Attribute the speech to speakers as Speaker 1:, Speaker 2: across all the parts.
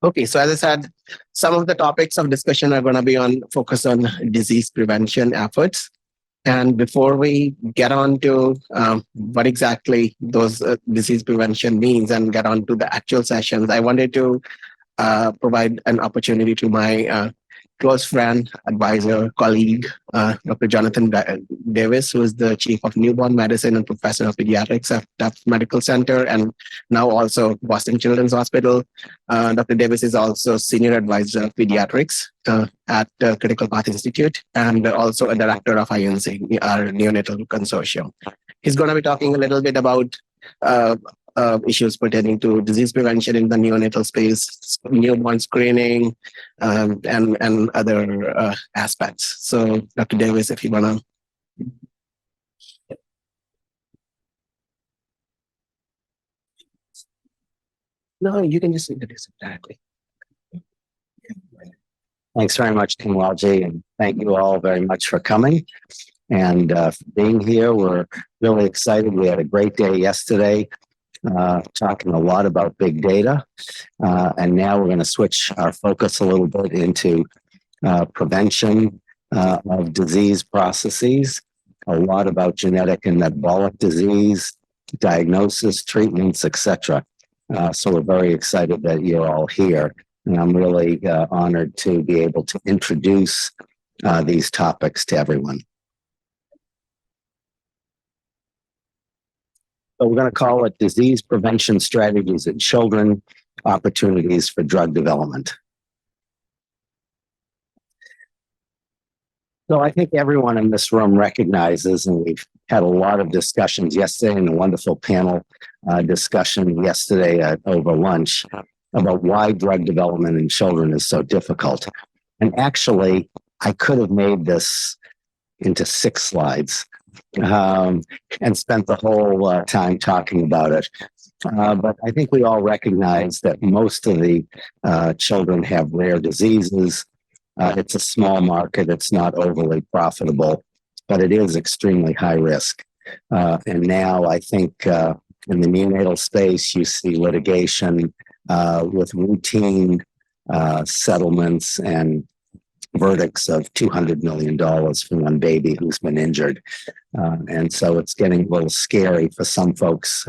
Speaker 1: Okay, so as I said, some of the topics of discussion are going to be on focus on disease prevention efforts. And before we get on to what exactly those disease prevention means and get on to the actual sessions, I wanted to provide an opportunity to my close friend, advisor, colleague, Dr. Jonathan Davis, who is the Chief of Newborn Medicine and Professor of Pediatrics at Tufts Medical Center and now also Boston Children's Hospital. Dr. Davis is also Senior Advisor of Pediatrics at Critical Path Institute and also a Director of INC, our Neonatal Consortium. He's going to be talking a little bit about uh, issues pertaining to disease prevention in the neonatal space, newborn screening, and other aspects. So, Dr. Davis, if you want to. No, you can just introduce it directly.
Speaker 2: Thanks very much, Kanwaljit, and thank you all very much for coming and for being here. We're really excited. We had a great day yesterday, talking a lot about big data, and now we're going to switch our focus a little bit into prevention of disease processes, a lot about genetic and metabolic disease, diagnosis, treatments, etc. So we're very excited that you're all here. And I'm really honored to be able to introduce these topics to everyone. So we're going to call it Disease Prevention Strategies in Children, Opportunities for Drug Development. So I think everyone in this room recognizes, and we've had a lot of discussions yesterday and a wonderful panel discussion yesterday over lunch about why drug development in children is so difficult. And actually, I could have made this into 6 slides and spent the whole time talking about it. But I think we all recognize that most of the children have rare diseases. It's a small market. It's not overly profitable, but it is extremely high risk. And now I think in the neonatal space, you see litigation with routine settlements and verdicts of $200 million for one baby who's been injured. And so it's getting a little scary for some folks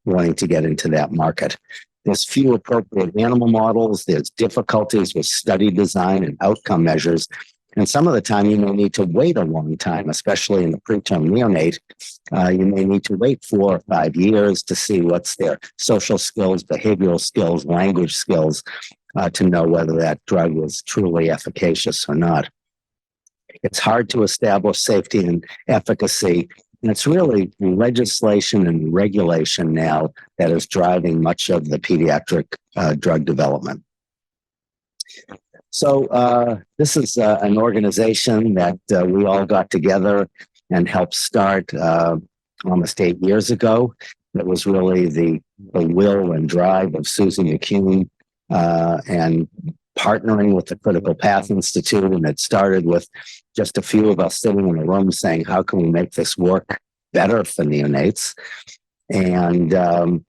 Speaker 2: wanting to get into that market. There's few appropriate animal models. There's difficulties with study design and outcome measures. And some of the time you may need to wait a long time, especially in the preterm neonate. You may need to wait 4 or 5 years to see what's their social skills, behavioral skills, language skills, to know whether that drug is truly efficacious or not. It's hard to establish safety and efficacy. And it's really legislation and regulation now that is driving much of the pediatric drug development. So this is an organization that we all got together and helped start almost 8 years ago. It was really the will and drive of Susan McCune and partnering with the Critical Path Institute. And it started with just a few of us sitting in a room saying, how can we make this work better for neonates? And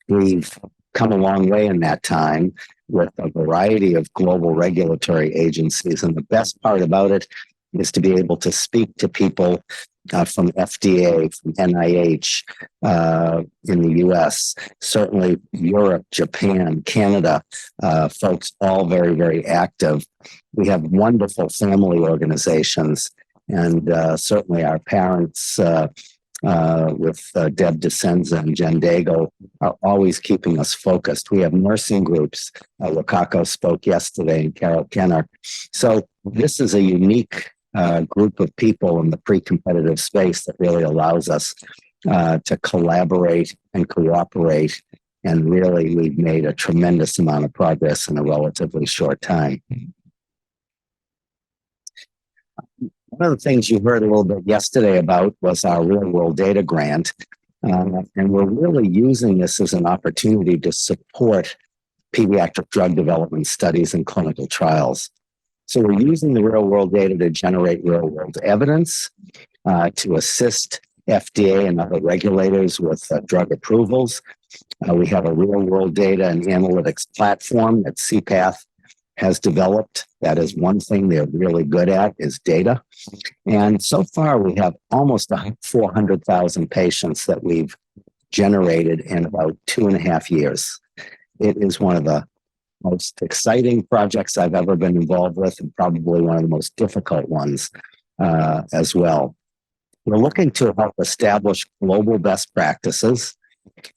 Speaker 2: we've come a long way in that time with a variety of global regulatory agencies. And the best part about it is to be able to speak to people from FDA, from NIH, in the US, certainly Europe, Japan, Canada, folks all very, very active. We have wonderful family organizations, and certainly our parents with Deb DeSenza and Jen Daigle are always keeping us focused. We have nursing groups. Wakako spoke yesterday, and Carol Kenner. So this is a unique group of people in the pre-competitive space that really allows us to collaborate and cooperate. And really, we've made a tremendous amount of progress in a relatively short time. One of the things you heard a little bit yesterday about was our real-world data grant. And we're really using this as an opportunity to support pediatric drug development studies and clinical trials. So we're using the real-world data to generate real-world evidence, to assist FDA and other regulators with drug approvals. We have a real-world data and analytics platform that CPATH has developed. That is one thing they're really good at, is data. And so far, we have almost 400,000 patients that we've generated in about 2.5 years. It is one of the most exciting projects I've ever been involved with, and probably one of the most difficult ones as well. We're looking to help establish global best practices.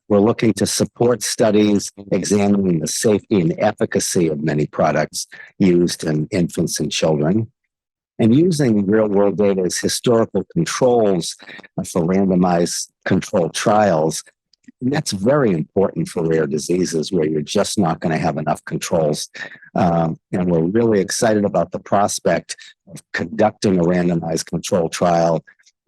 Speaker 2: We're looking to support studies examining the safety and efficacy of many products used in infants and children, and using real-world data as historical controls for randomized controlled trials. And that's very important for rare diseases where you're just not going to have enough controls. And we're really excited about the prospect of conducting a randomized controlled trial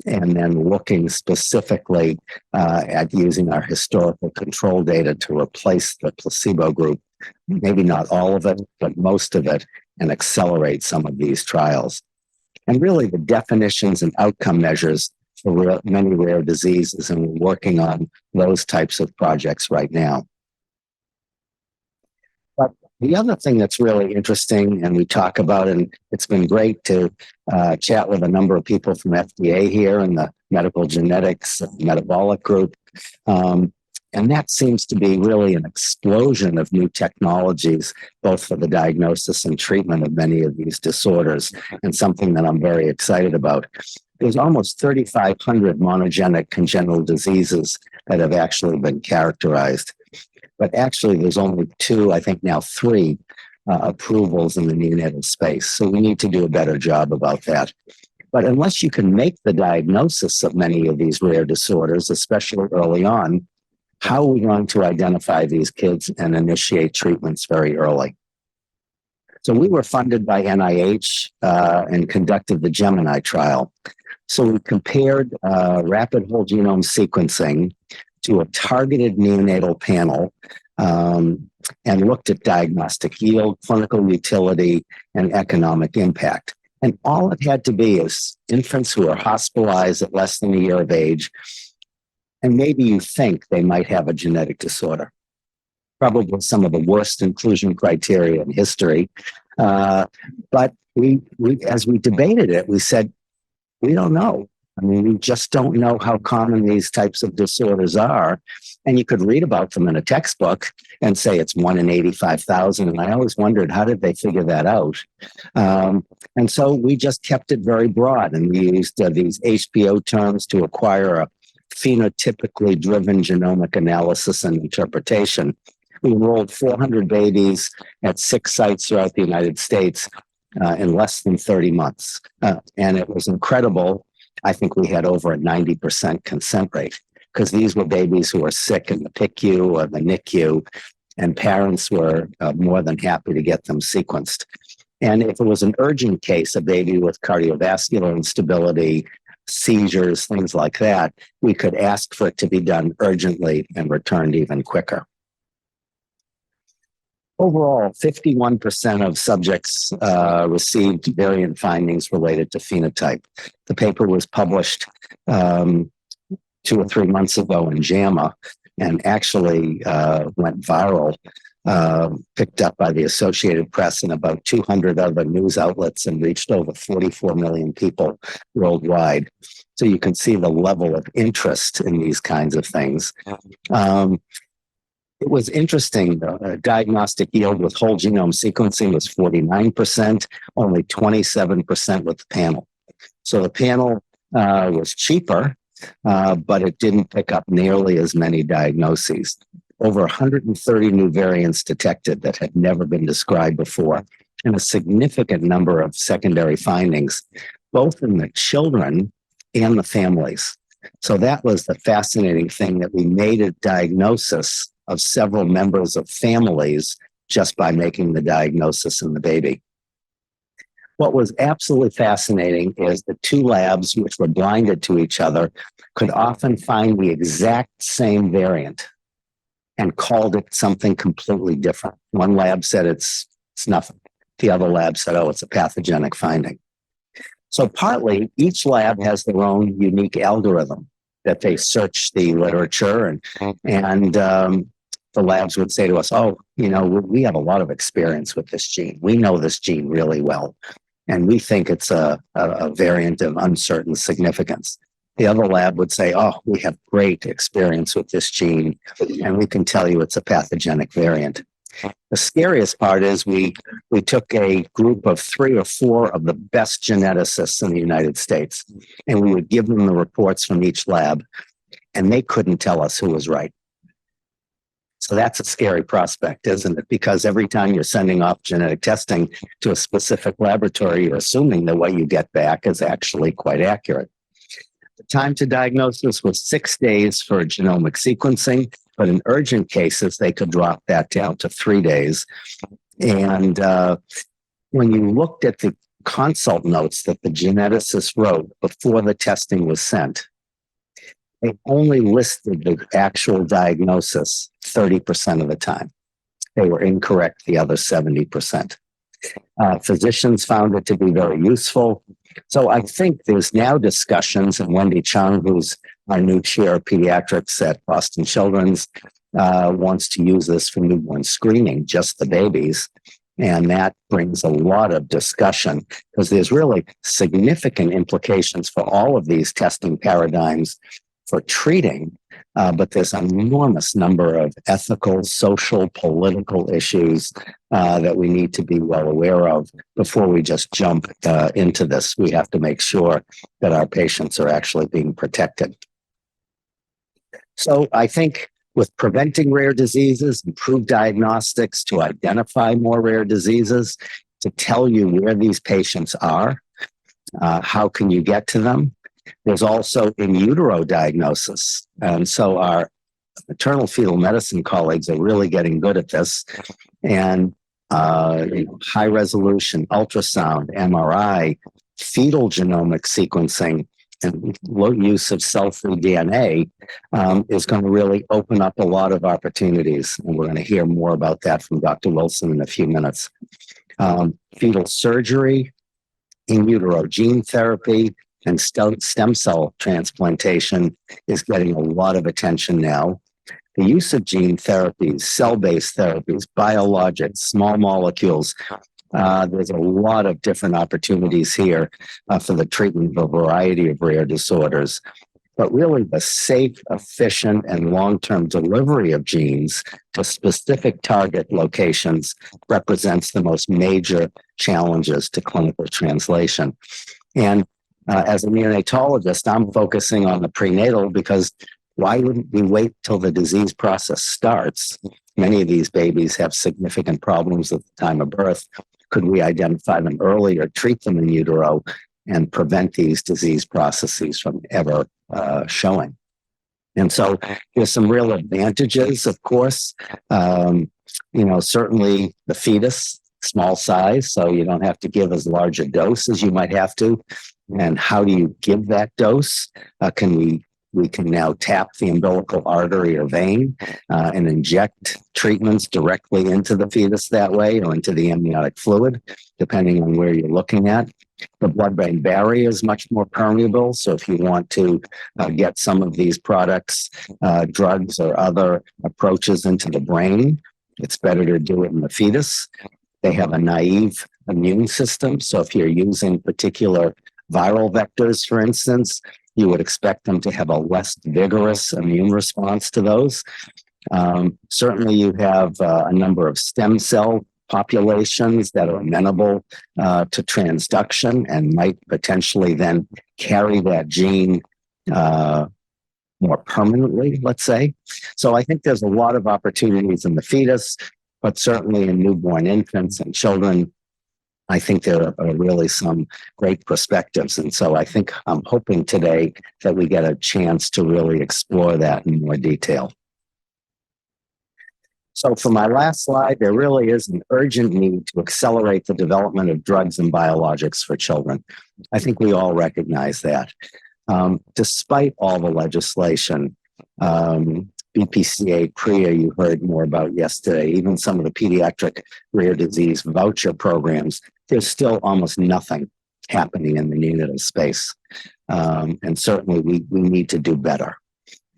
Speaker 2: and then looking specifically at using our historical control data to replace the placebo group, maybe not all of it, but most of it, and accelerate some of these trials. And really the definitions and outcome measures for many rare diseases, and we're working on those types of projects right now. But the other thing that's really interesting, and we talk about, and it's been great to chat with a number of people from FDA here in the medical genetics and metabolic group. And that seems to be really an explosion of new technologies, both for the diagnosis and treatment of many of these disorders, and something that I'm very excited about. There's almost 3,500 monogenic congenital diseases that have actually been characterized. But actually, there's only 2, I think now 3, approvals in the neonatal space. So we need to do a better job about that. But unless you can make the diagnosis of many of these rare disorders, especially early on, how are we going to identify these kids and initiate treatments very early? So we were funded by NIH and conducted the Gemini trial. So we compared rapid whole genome sequencing to a targeted neonatal panel and looked at diagnostic yield, clinical utility, and economic impact. And all it had to be is infants who are hospitalized at less than a year of age, and maybe you think they might have a genetic disorder. Probably some of the worst inclusion criteria in history. But we, as we debated it, we said, we don't know. I mean, we just don't know how common these types of disorders are. And you could read about them in a textbook and say it's 1 in 85,000. And I always wondered, how did they figure that out? And so we just kept it very broad. And we used these HPO terms to acquire a phenotypically driven genomic analysis and interpretation. We enrolled 400 babies at 6 sites throughout the United States in less than 30 months. And it was incredible. I think we had over a 90% consent rate, because these were babies who were sick in the PICU or the NICU, and parents were more than happy to get them sequenced. And if it was an urgent case, a baby with cardiovascular instability, seizures, things like that, we could ask for it to be done urgently and returned even quicker. Overall, 51% of subjects received variant findings related to phenotype. The paper was published 2 or 3 months ago in JAMA and actually went viral, picked up by the Associated Press and about 200 other news outlets, and reached over 44 million people worldwide. So you can see the level of interest in these kinds of things. It was interesting, the diagnostic yield with whole genome sequencing was 49%, only 27% with the panel. So the panel was cheaper, but it didn't pick up nearly as many diagnoses. Over 130 new variants detected that had never been described before, and a significant number of secondary findings, both in the children and the families. So that was the fascinating thing, that we made a diagnosis of several members of families just by making the diagnosis in the baby. What was absolutely fascinating is the 2 labs, which were blinded to each other, could often find the exact same variant and called it something completely different. One lab said it's nothing. The other lab said, oh, it's a pathogenic finding. So partly, each lab has their own unique algorithm. that they search the literature and the labs would say to us, oh, we have a lot of experience with this gene. We know this gene really well. And we think it's a variant of uncertain significance. The other lab would say, oh, we have great experience with this gene, and we can tell you it's a pathogenic variant. The scariest part is we took a group of 3 or 4 of the best geneticists in the United States, and we would give them the reports from each lab, and they couldn't tell us who was right. So that's a scary prospect, isn't it? Because every time you're sending off genetic testing to a specific laboratory, you're assuming that what you get back is actually quite accurate. The time to diagnosis was 6 days for genomic sequencing, but in urgent cases, they could drop that down to 3 days. And when you looked at the consult notes that the geneticist wrote before the testing was sent, they only listed the actual diagnosis 30% of the time. They were incorrect the other 70%. Physicians found it to be very useful. So I think there's now discussions, and Wendy Chung, who's our new chair of pediatrics at Boston Children's, wants to use this for newborn screening, just the babies. And that brings a lot of discussion because there's really significant implications for all of these testing paradigms for treating, but there's an enormous number of ethical, social, political issues that we need to be well aware of before we just jump into this. We have to make sure that our patients are actually being protected. So I think with preventing rare diseases, improved diagnostics to identify more rare diseases, to tell you where these patients are, how can you get to them? There's also in utero diagnosis. And so our maternal fetal medicine colleagues are really getting good at this. And high resolution ultrasound, MRI, fetal genomic sequencing, and low use of cell-free DNA is going to really open up a lot of opportunities. And we're going to hear more about that from Dr. Wilson in a few minutes. Fetal surgery, in utero gene therapy, and stem cell transplantation is getting a lot of attention now. The use of gene therapies, cell-based therapies, biologics, small molecules, there's a lot of different opportunities here for the treatment of a variety of rare disorders. But really, the safe, efficient, and long-term delivery of genes to specific target locations represents the most major challenges to clinical translation. And as a neonatologist, I'm focusing on the prenatal because why wouldn't we wait till the disease process starts? Many of these babies have significant problems at the time of birth. Could we identify them early or treat them in utero and prevent these disease processes from ever showing? And so there's some real advantages, of course. Certainly the fetus, small size, so you don't have to give as large a dose as you might have to. And how do you give that dose? We can now tap the umbilical artery or vein and inject treatments directly into the fetus that way or into the amniotic fluid, depending on where you're looking at. The blood-brain barrier is much more permeable. So if you want to get some of these products, drugs or other approaches into the brain, it's better to do it in the fetus. They have a naive immune system. So if you're using particular viral vectors, for instance, you would expect them to have a less vigorous immune response to those. Certainly, you have a number of stem cell populations that are amenable to transduction and might potentially then carry that gene more permanently, let's say. So I think there's a lot of opportunities in the fetus, but certainly in newborn infants and children, I think there are really some great perspectives. And so I think I'm hoping today that we get a chance to really explore that in more detail. So for my last slide, there really is an urgent need to accelerate the development of drugs and biologics for children. I think we all recognize that. Despite all the legislation, BPCA, PREA, you heard more about yesterday, even some of the pediatric rare disease voucher programs, there's still almost nothing happening in the neonatal space. And certainly we need to do better.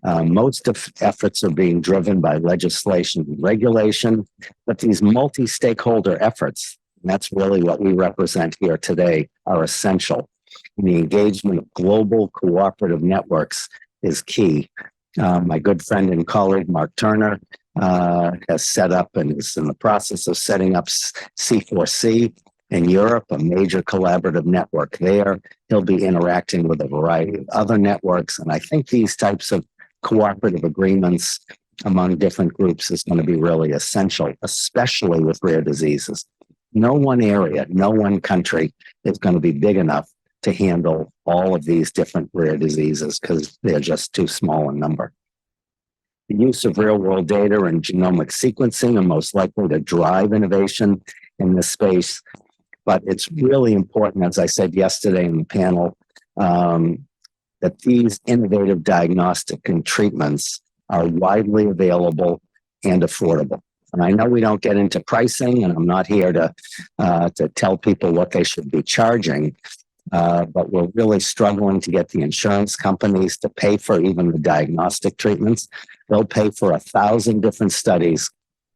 Speaker 2: Most of efforts are being driven by legislation and regulation, but these multi-stakeholder efforts, and that's really what we represent here today, are essential. And the engagement of global cooperative networks is key. My good friend and colleague, Mark Turner, has set up and is in the process of setting up C4C in Europe, a major collaborative network there. He'll be interacting with a variety of other networks. And I think these types of cooperative agreements among different groups is going to be really essential, especially with rare diseases. No one area, no one country is going to be big enough to handle all of these different rare diseases because they're just too small in number. The use of real-world data and genomic sequencing are most likely to drive innovation in this space. But it's really important, as I said yesterday in the panel, that these innovative diagnostic and treatments are widely available and affordable. And I know we don't get into pricing, and I'm not here to tell people what they should be charging, but we're really struggling to get the insurance companies to pay for even the diagnostic treatments. They'll pay for 1,000 different studies,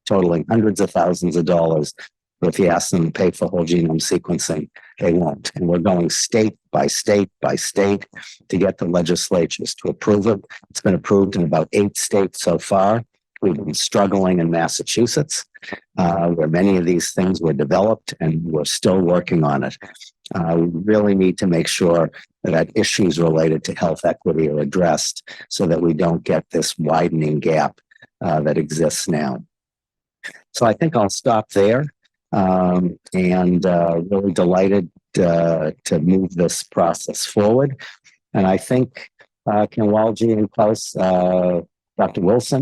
Speaker 2: totaling hundreds of thousands of dollars. But if you ask them to pay for whole genome sequencing, they won't. And we're going state by state by state to get the legislatures to approve it. It's been approved in about 8 states so far. We've been struggling in Massachusetts, where many of these things were developed, and we're still working on it. We really need to make sure that issues related to health equity are addressed so that we don't get this widening gap that exists now. So I think I'll stop there. And really delighted to move this process forward. And I think Kanwaljit and Klaus, Dr. Wilson,